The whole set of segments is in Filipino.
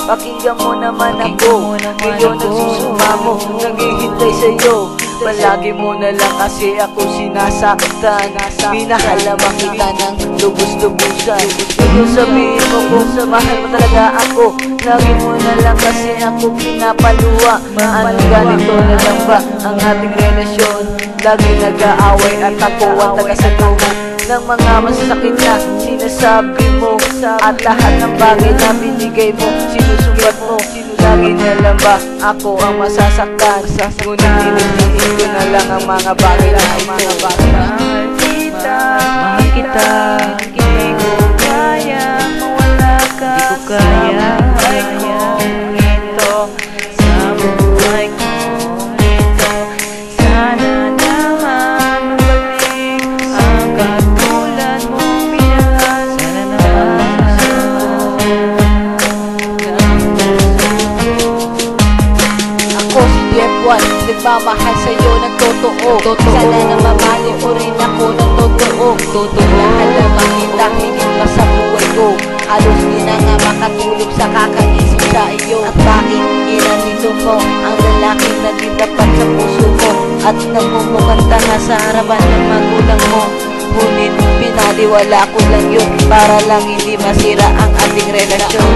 Pakinggan mo naman ako. Ngayon nagsusumamo, naghihintay sa'yo. Palagi mo na lang kasi ako sinasaktan. Minahal naman kita ng lubos-lubusan. Ito sabihin mo kung mahal mo talaga ako. Lagi mo na lang kasi ako pinapaluwa. Ano ganito na lang ba ang ating relasyon? Lagi nag-aaway at ako ang taga-saluhan ng mga masasakit na sinasabi mo. At lahat ng bagay na binigay mo, sinusumbat mo. Lagi na lang ba ako ang masasaktan? Ngunit tinitingin ko na lang ang mga bagay na ito. Mahal kita, mahal kita, hindi ko kaya mawala ka sa buhay ko ito. Sa buhay ko ito, sana naman mabalik ang katulad mong minahal. Sana naman ako si Jeff1, nagmamahal sa'yo ng totoo. Sana na mamali mo rin ako ng totoo. Mahal naman kita, higit pa sa buhay ko. Halos di na nga makatulog sa kakaisip sa iyo. At bakit inanito mo ang lalaking nagtitapat sa puso mo at nagmumukanta nga sa harapan ng magulang mo? Ngunit pinaliwala ko lang yun para lang hindi masira ang ating relasyon.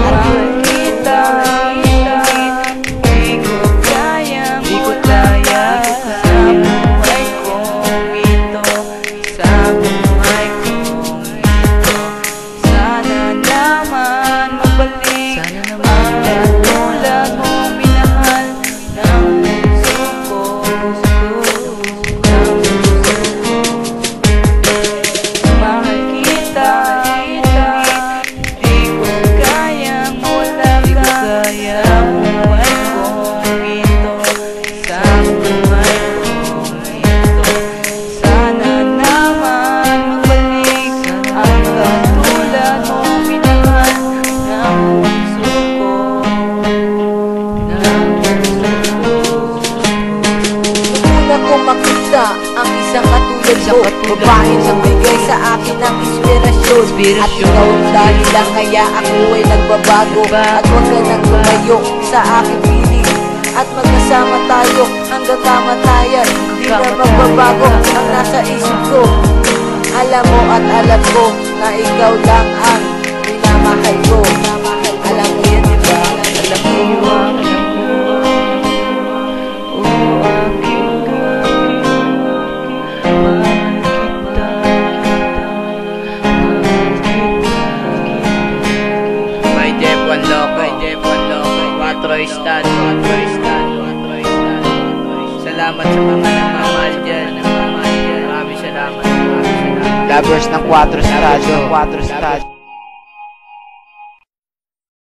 Mahal kita, ang isang katulad mo, babaeng nagbigay sa akin ng inspirasyon. At ikaw ang dahil lang kaya ako ay nagbabago. At huwag ka nang lumayo sa aking piling. At magkasama tayo hanggang kamatayan. Di na magbabago ang nasa isip ko. Alam mo at alam ko na ikaw lang ang minamahal ko. Alam mo yan, diba? Alam mo yun. Salamat sa mga nagmamahal dyan. Maraming salamat. Lovers ng 4 Estadio.